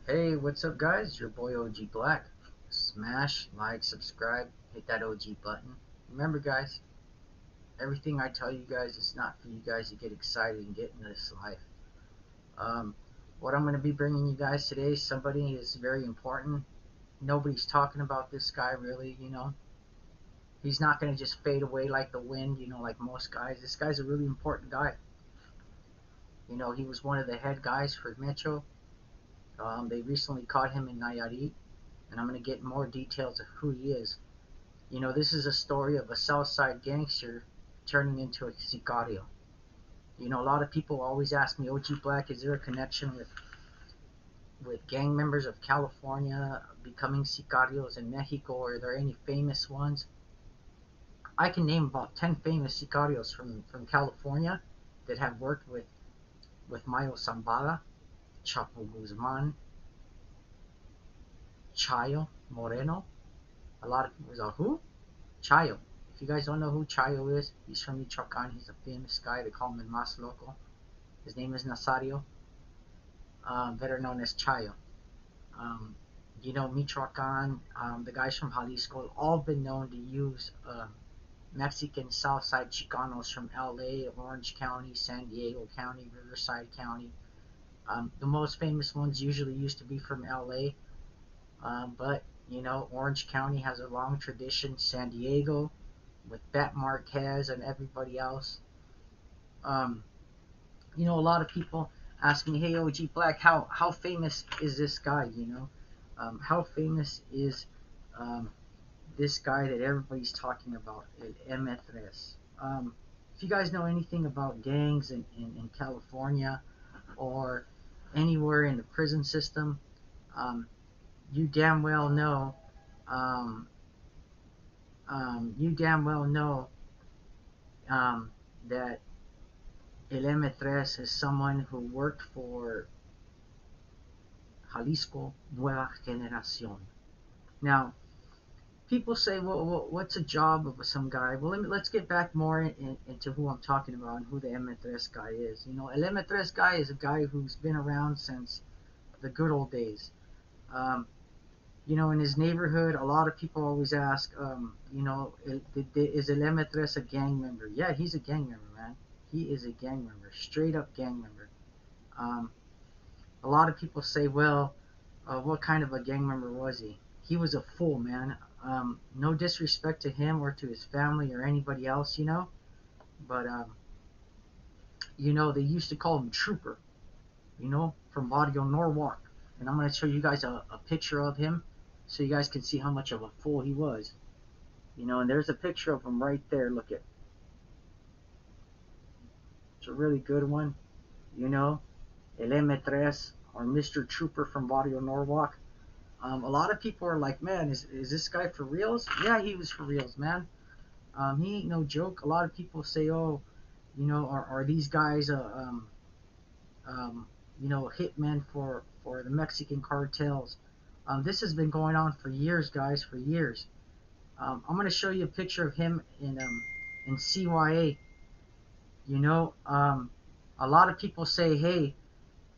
Hey, what's up, guys? Your boy OG Black. Smash, like, subscribe, hit that OG button. Remember, guys, everything I tell you guys is not for you guys to get excited and get into this life. Um, what I'm going to be bringing you guys today, somebody is very important. Nobody's talking about this guy really. He's not going to just fade away like the wind, like most guys. This guy's a really important guy. He was one of the head guys for Menchos. They recently caught him in Nayarit, and I'm going to get more details of who he is. This is a story of a Southside gangster turning into a Sicario. A lot of people always ask me, OG Black, is there a connection with gang members of California becoming Sicarios in Mexico? Are there any famous ones? I can name about 10 famous Sicarios from California that have worked with Mayo Zambada, Chapo Guzman, Chayo Moreno. A lot of people say, who? Chayo. If you guys don't know who Chayo is, he's from Michoacan. He's a famous guy. They call him El Mas Loco. His name is Nazario, better known as Chayo. Um, Michoacan, the guys from Jalisco, all been known to use Mexican Southside Chicanos from LA, Orange County, San Diego County, Riverside County. The most famous ones usually used to be from LA, but Orange County has a long tradition. San Diego, with Bet Marquez and everybody else. Um, a lot of people ask me, "Hey, OG Black, how famous is this guy?" How famous is um, this guy that everybody's talking about, M3? If you guys know anything about gangs in California or anywhere in the prison system, um, you damn well know. Um, you damn well know um, that El M3 is someone who worked for Jalisco Nueva Generación. Now, people say, well, what's a job of some guy? Well, let's get back more into who I'm talking about and who the M3 guy is. El M3 guy is a guy who's been around since the good old days. Um, in his neighborhood, a lot of people always ask, is El M3 a gang member? Yeah, he's a gang member, man. He is a gang member, straight up gang member. Um, a lot of people say, well, what kind of a gang member was he? He was a fool, man. No disrespect to him or to his family or anybody else, but they used to call him Trooper, from Barrio Norwalk. And I'm going to show you guys a picture of him so you guys can see how much of a fool he was. And there's a picture of him right there. Look at it's a really good one. El M3 or Mr. Trooper from Barrio Norwalk. A lot of people are like, man, is this guy for reals? Yeah, he was for reals, man. He ain't no joke. A lot of people say, oh, are these guys, um, hitmen for the Mexican cartels? This has been going on for years, guys, for years. I'm gonna show you a picture of him in CYA. You know, um, a lot of people say, hey,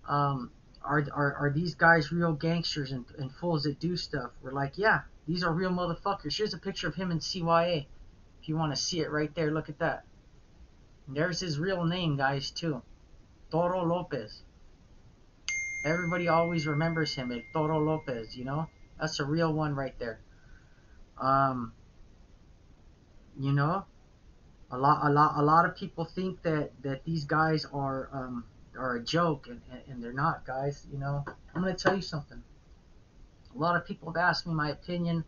um, are these guys real gangsters and fools that do stuff? We're like, yeah, these are real motherfuckers. Here's a picture of him in CYA. If you want to see it right there, look at that. And there's his real name, guys, too. Toro Lopez. Everybody always remembers him as Toro Lopez. That's a real one right there. Um, you know, a lot of people think that these guys are a joke, and they're not, guys. I'm gonna tell you something. A lot of people have asked me my opinion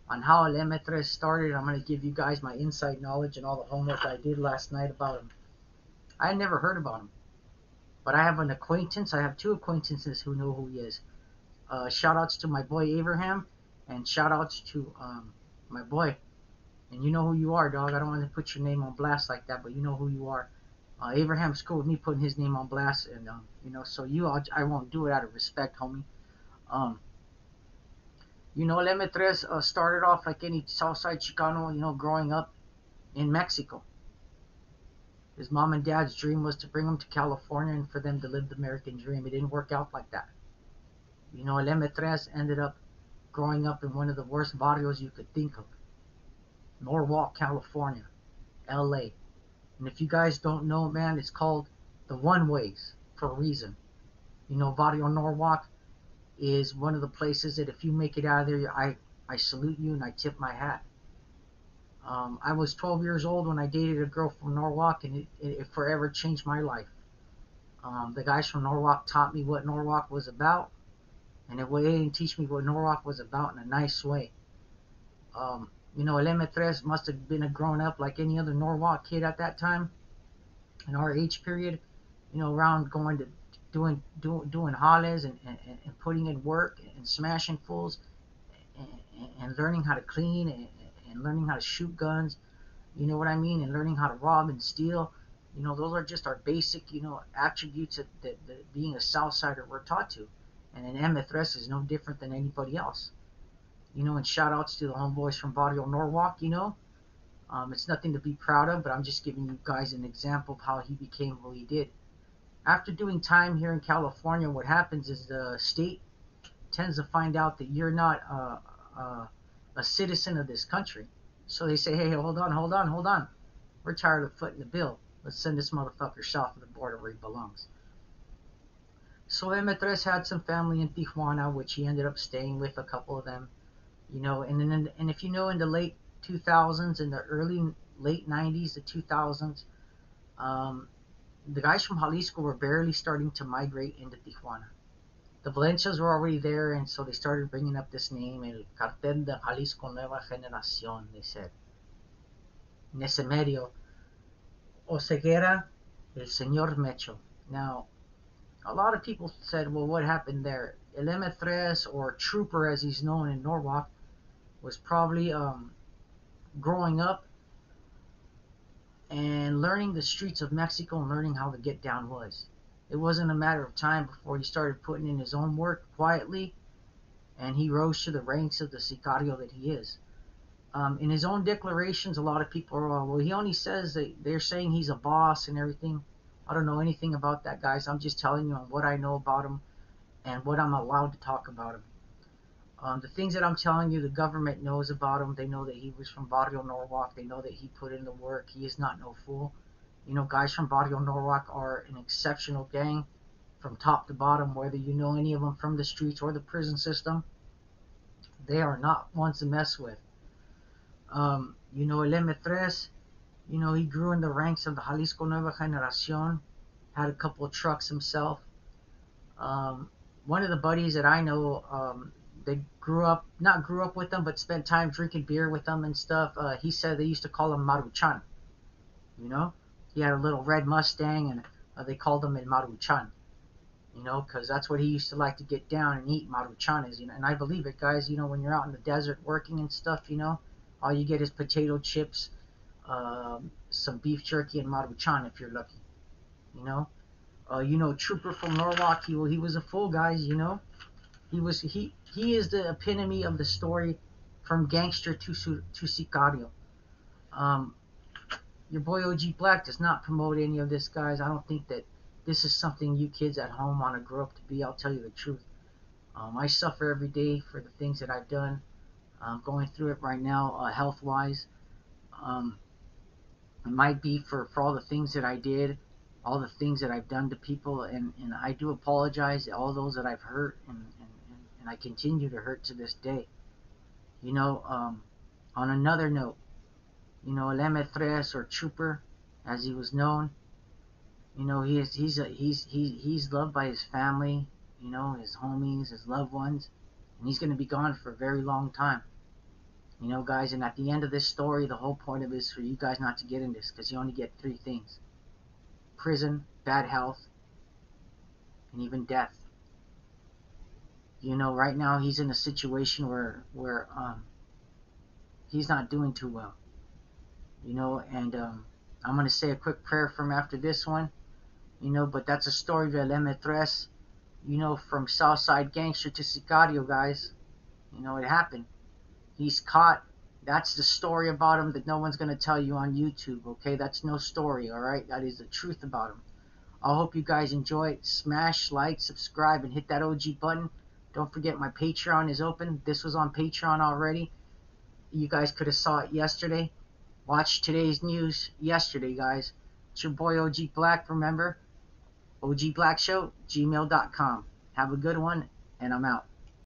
on how El M3 started. I'm gonna give you guys my inside knowledge and all the homework I did last night about him. I had never heard about him, but I have an acquaintance. I have two acquaintances who know who he is. Shout outs to my boy Abraham, and shout outs to my boy. And you know who you are, dog. I don't want to put your name on blast like that, but you know who you are. Abraham's cool with me putting his name on blast, and so I won't do it out of respect, homie. Um, Lemetres started off like any Southside Chicano, growing up in Mexico. His mom and dad's dream was to bring him to California and for them to live the American dream. It didn't work out like that. You know, El M3 ended up growing up in one of the worst barrios you could think of. Norwalk, California, LA. And if you guys don't know, man, it's called the one ways for a reason. You know, Barrio Norwalk is one of the places that if you make it out of there, I salute you and I tip my hat. I was 12 years old when I dated a girl from Norwalk, and it forever changed my life. The guys from Norwalk taught me what Norwalk was about, and they didn't teach me what Norwalk was about in a nice way. You know, El M3 must have been a grown up like any other Norwalk kid at that time, in our age period. You know, around going to doing hollies and putting in work and smashing fools and learning how to clean and learning how to shoot guns. You know what I mean? And learning how to rob and steal. You know, those are just our basic, you know, attributes that being a Southsider we're taught to. And an M3 is no different than anybody else. You know, and shout outs to the homeboys from Barrio Norwalk, you know. It's nothing to be proud of, but I'm just giving you guys an example of how he became who he did. After doing time here in California, what happens is the state tends to find out that you're not a citizen of this country. So they say, hey, hold on. We're tired of footing the bill. Let's send this motherfucker south of the border where he belongs. So M3 had some family in Tijuana, which he ended up staying with, a couple of them. You know, and if you know, in the late 2000s, in the late 90s, the 2000s, the guys from Jalisco were barely starting to migrate into Tijuana. The Valencias were already there, and so they started bringing up this name, El Cartel de Jalisco Nueva Generación, they said. En ese medio, Oseguera, el señor Mecho. Now, a lot of people said, well, what happened there? El M3, or Trooper as he's known in Norwalk, was probably growing up and learning the streets of Mexico and learning how the get down was. It wasn't a matter of time before he started putting in his own work quietly, and he rose to the ranks of the Sicario that he is. In his own declarations, a lot of people are, well, he only says that they're saying he's a boss and everything. I don't know anything about that, guys. I'm just telling you on what I know about him and what I'm allowed to talk about him. The things that I'm telling you, the government knows about him. They know that he was from Barrio Norwalk. They know that he put in the work. He is not no fool. You know, guys from Barrio Norwalk are an exceptional gang from top to bottom, whether you know any of them from the streets or the prison system. They are not ones to mess with. You know, El M3, you know, he grew in the ranks of the Jalisco Nueva Generación, had a couple of trucks himself. One of the buddies that I know, they not grew up with them, but spent time drinking beer with them and stuff. He said they used to call him Maruchan. You know, he had a little red Mustang, and they called him El Maruchan. You know, because that's what he used to like to get down and eat, Maruchanes. You know, and I believe it, guys. You know, when you're out in the desert working and stuff, you know, all you get is potato chips, some beef jerky, and Maruchan if you're lucky. You know, Trooper from Norwalk, he was a fool, guys. You know, he is the epitome of the story from Gangster to Sicario. Your boy OG Black does not promote any of this, guys. I don't think that this is something you kids at home want to grow up to be. I'll tell you the truth. I suffer every day for the things that I've done. I'm going through it right now, health-wise. It might be for all the things that I did, all the things that I've done to people, and I do apologize to all those that I've hurt, and I continue to hurt to this day. You know, on another note, you know, El M3, or Trooper, as he was known, you know, he's loved by his family, you know, his homies, his loved ones, and he's going to be gone for a very long time. You know, guys, and at the end of this story, the whole point of this is for you guys not to get in this, because you only get 3 things: prison, bad health, and even death. You know, right now he's in a situation where he's not doing too well. You know, and I'm going to say a quick prayer for him after this one. You know, but that's a story of El M3, you know, from Southside Gangster to Sicario, guys. You know, it happened. He's caught. That's the story about him that no one's going to tell you on YouTube, okay? That's no story, all right? That is the truth about him. I hope you guys enjoy it. Smash, like, subscribe, and hit that OG button. Don't forget my Patreon is open. This was on Patreon already. You guys could have saw it yesterday. Watch today's news yesterday, guys. It's your boy OG Black, remember? OG Black Show, gmail.com. Have a good one, and I'm out.